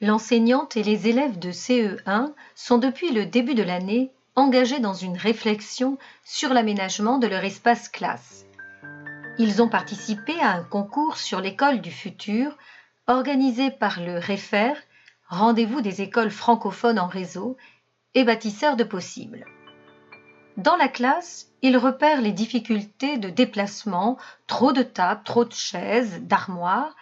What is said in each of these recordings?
L'enseignante et les élèves de CE1 sont depuis le début de l'année engagés dans une réflexion sur l'aménagement de leur espace classe. Ils ont participé à un concours sur l'école du futur organisé par le REFER, Rendez-vous des écoles francophones en réseau, et Bâtisseurs de possibles. Dans la classe, ils repèrent les difficultés de déplacement, trop de tables, trop de chaises, d'armoires,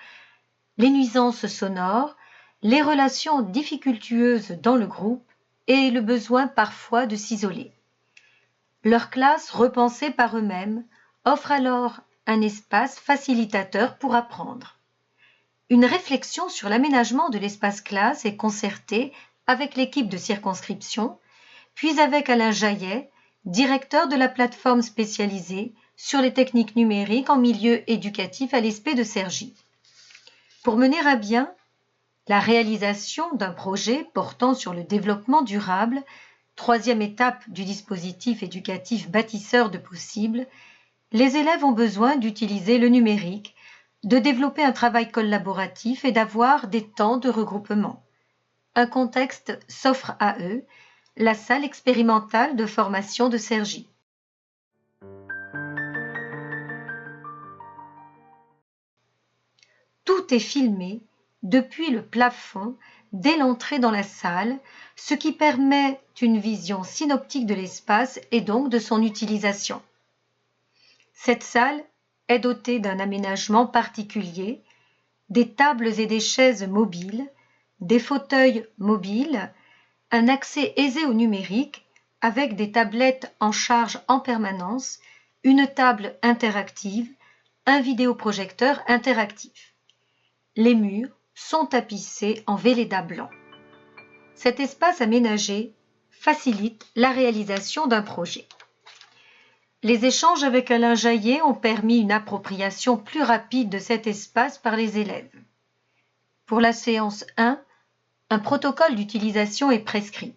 les nuisances sonores, les relations difficultueuses dans le groupe et le besoin parfois de s'isoler. Leur classe, repensée par eux-mêmes, offre alors un espace facilitateur pour apprendre. Une réflexion sur l'aménagement de l'espace classe est concertée avec l'équipe de circonscription, puis avec Alain Jaillet, directeur de la plateforme spécialisée sur les techniques numériques en milieu éducatif à l'ESP de Cergy. Pour mener à bien la réalisation d'un projet portant sur le développement durable, troisième étape du dispositif éducatif bâtisseur de possibles, les élèves ont besoin d'utiliser le numérique, de développer un travail collaboratif et d'avoir des temps de regroupement. Un contexte s'offre à eux, la salle expérimentale de formation de Cergy. Tout est filmé depuis le plafond dès l'entrée dans la salle, ce qui permet une vision synoptique de l'espace et donc de son utilisation. Cette salle est dotée d'un aménagement particulier, des tables et des chaises mobiles, des fauteuils mobiles, un accès aisé au numérique avec des tablettes en charge en permanence, une table interactive, un vidéoprojecteur interactif. Les murs sont tapissés en Velleda blanc. Cet espace aménagé facilite la réalisation d'un projet. Les échanges avec Alain Jaillet ont permis une appropriation plus rapide de cet espace par les élèves. Pour la séance 1, un protocole d'utilisation est prescrit.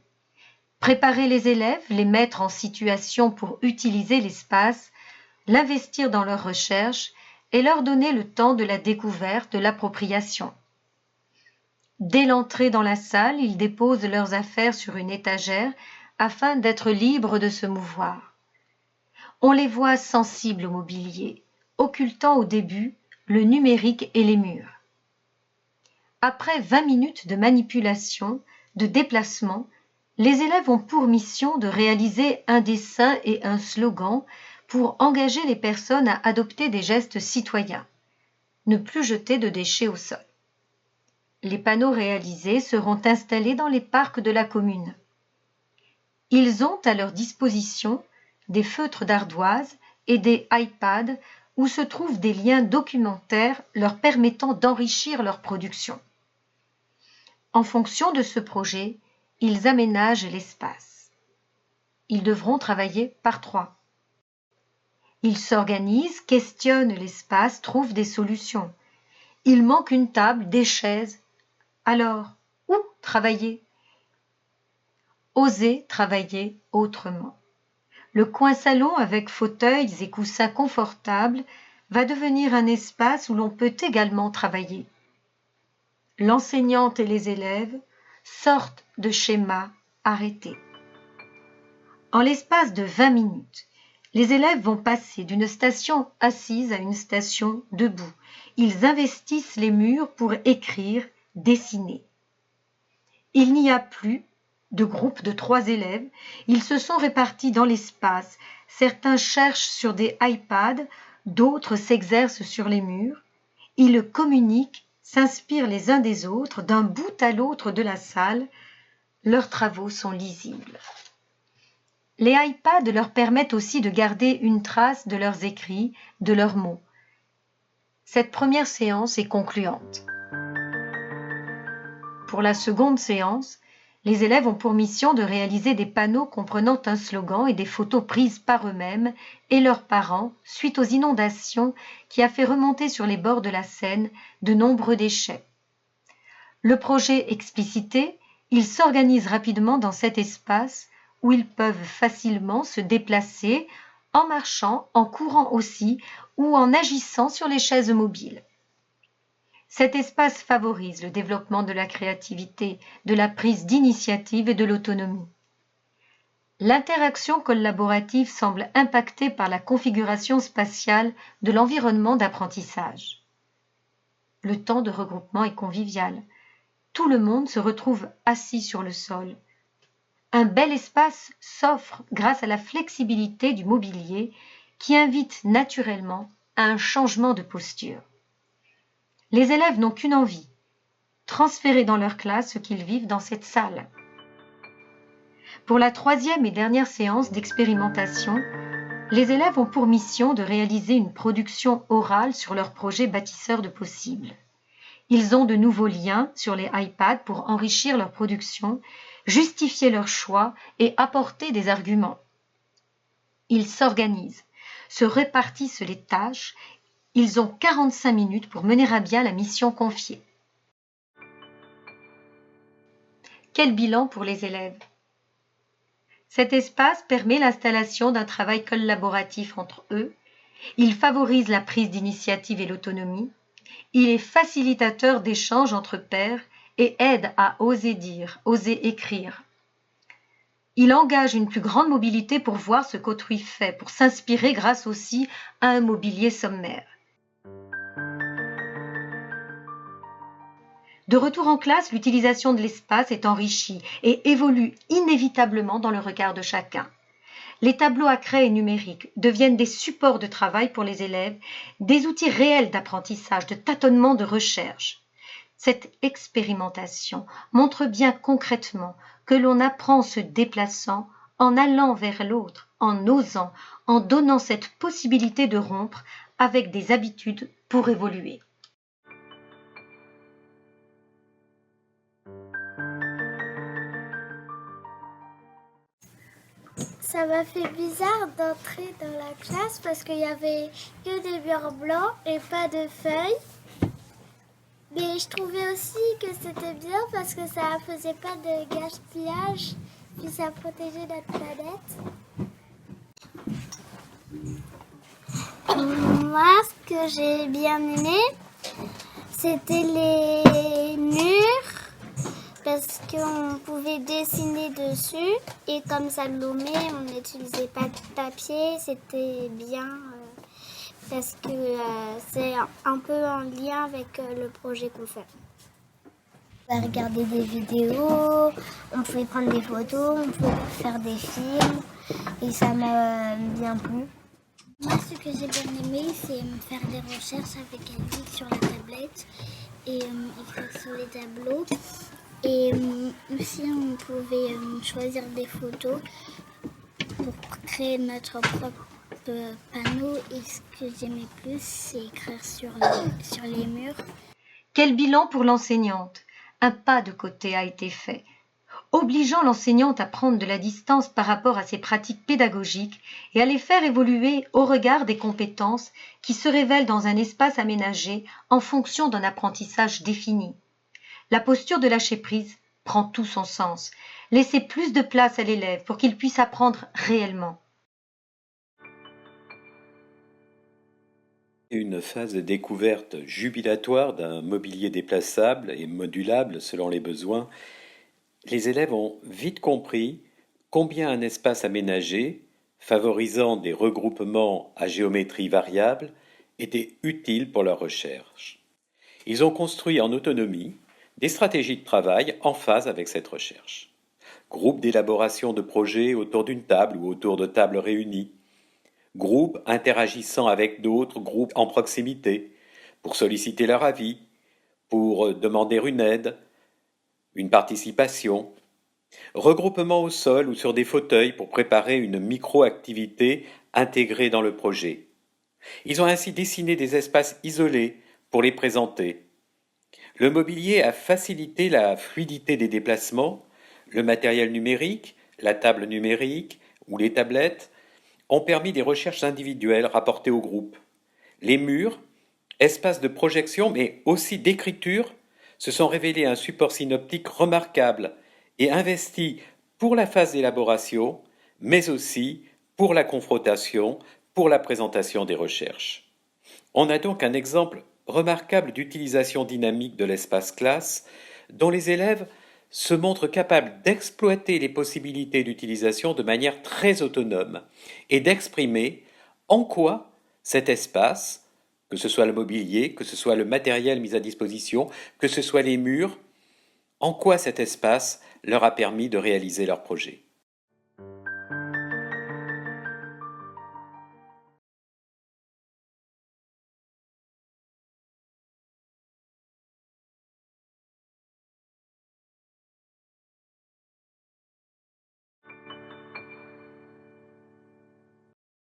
Préparer les élèves, les mettre en situation pour utiliser l'espace, l'investir dans leurs recherches et leur donner le temps de la découverte, de l'appropriation. Dès l'entrée dans la salle, ils déposent leurs affaires sur une étagère afin d'être libres de se mouvoir. On les voit sensibles au mobilier, occultant au début le numérique et les murs. Après 20 minutes de manipulation, de déplacement, les élèves ont pour mission de réaliser un dessin et un slogan pour engager les personnes à adopter des gestes citoyens. Ne plus jeter de déchets au sol. Les panneaux réalisés seront installés dans les parcs de la commune. Ils ont à leur disposition des feutres d'ardoise et des iPads où se trouvent des liens documentaires leur permettant d'enrichir leur production. En fonction de ce projet, ils aménagent l'espace. Ils devront travailler par 3. Ils s'organisent, questionnent l'espace, trouvent des solutions. Il manque une table, des chaises. Alors, où travailler? Oser travailler autrement. Le coin salon avec fauteuils et coussins confortables va devenir un espace où l'on peut également travailler. L'enseignante et les élèves sortent de schémas arrêtés. En l'espace de 20 minutes, les élèves vont passer d'une station assise à une station debout. Ils investissent les murs pour écrire, dessiner. Il n'y a plus de groupe de 3 élèves. Ils se sont répartis dans l'espace. Certains cherchent sur des iPads, d'autres s'exercent sur les murs. Ils communiquent, s'inspirent les uns des autres, d'un bout à l'autre de la salle. Leurs travaux sont lisibles. Les iPads leur permettent aussi de garder une trace de leurs écrits, de leurs mots. Cette première séance est concluante. Pour la seconde séance, les élèves ont pour mission de réaliser des panneaux comprenant un slogan et des photos prises par eux-mêmes et leurs parents suite aux inondations qui a fait remonter sur les bords de la Seine de nombreux déchets. Le projet explicité, ils s'organisent rapidement dans cet espace où ils peuvent facilement se déplacer en marchant, en courant aussi ou en agissant sur les chaises mobiles. Cet espace favorise le développement de la créativité, de la prise d'initiative et de l'autonomie. L'interaction collaborative semble impactée par la configuration spatiale de l'environnement d'apprentissage. Le temps de regroupement est convivial. Tout le monde se retrouve assis sur le sol. Un bel espace s'offre grâce à la flexibilité du mobilier qui invite naturellement à un changement de posture. Les élèves n'ont qu'une envie, transférer dans leur classe ce qu'ils vivent dans cette salle. Pour la troisième et dernière séance d'expérimentation, les élèves ont pour mission de réaliser une production orale sur leur projet bâtisseur de possibles. Ils ont de nouveaux liens sur les iPads pour enrichir leur production, justifier leurs choix et apporter des arguments. Ils s'organisent, se répartissent les tâches. Ils ont 45 minutes pour mener à bien la mission confiée. Quel bilan pour les élèves? Cet espace permet l'installation d'un travail collaboratif entre eux. Il favorise la prise d'initiative et l'autonomie. Il est facilitateur d'échanges entre pairs et aide à oser dire, oser écrire. Il engage une plus grande mobilité pour voir ce qu'autrui fait, pour s'inspirer grâce aussi à un mobilier sommaire. De retour en classe, l'utilisation de l'espace est enrichie et évolue inévitablement dans le regard de chacun. Les tableaux à craie et numériques deviennent des supports de travail pour les élèves, des outils réels d'apprentissage, de tâtonnement, de recherche. Cette expérimentation montre bien concrètement que l'on apprend en se déplaçant, en allant vers l'autre, en osant, en donnant cette possibilité de rompre avec des habitudes pour évoluer. Ça m'a fait bizarre d'entrer dans la classe parce qu'il y avait que des murs blancs et pas de feuilles. Mais je trouvais aussi que c'était bien parce que ça faisait pas de gaspillage, puis ça protégeait notre planète. Moi, ce que j'ai bien aimé, c'était les murs. Parce qu'on pouvait dessiner dessus et comme ça l'omet, on n'utilisait pas de papier, c'était bien parce que c'est un peu en lien avec le projet qu'on fait. On pouvait regarder des vidéos, on pouvait prendre des photos, on pouvait faire des films et ça m'a bien plu. Moi, ce que j'ai bien aimé, c'est faire des recherches avec Elvic sur la tablette et écrire sur les tableaux. Et aussi, on pouvait choisir des photos pour créer notre propre panneau. Et ce que j'aimais plus, c'est écrire sur les murs. Quel bilan pour l'enseignante? Un pas de côté a été fait, obligeant l'enseignante à prendre de la distance par rapport à ses pratiques pédagogiques et à les faire évoluer au regard des compétences qui se révèlent dans un espace aménagé en fonction d'un apprentissage défini. La posture de lâcher prise prend tout son sens. Laisser plus de place à l'élève pour qu'il puisse apprendre réellement. Une phase de découverte jubilatoire d'un mobilier déplaçable et modulable selon les besoins, les élèves ont vite compris combien un espace aménagé, favorisant des regroupements à géométrie variable, était utile pour leur recherche. Ils ont construit en autonomie des stratégies de travail en phase avec cette recherche. Groupe d'élaboration de projets autour d'une table ou autour de tables réunies. Groupes interagissant avec d'autres groupes en proximité pour solliciter leur avis, pour demander une aide, une participation. Regroupement au sol ou sur des fauteuils pour préparer une micro-activité intégrée dans le projet. Ils ont ainsi dessiné des espaces isolés pour les présenter. Le mobilier a facilité la fluidité des déplacements. Le matériel numérique, la table numérique ou les tablettes ont permis des recherches individuelles rapportées au groupe. Les murs, espaces de projection mais aussi d'écriture, se sont révélés un support synoptique remarquable et investi pour la phase d'élaboration, mais aussi pour la confrontation, pour la présentation des recherches. On a donc un exemple remarquable d'utilisation dynamique de l'espace classe, dont les élèves se montrent capables d'exploiter les possibilités d'utilisation de manière très autonome et d'exprimer en quoi cet espace, que ce soit le mobilier, que ce soit le matériel mis à disposition, que ce soit les murs, en quoi cet espace leur a permis de réaliser leur projet.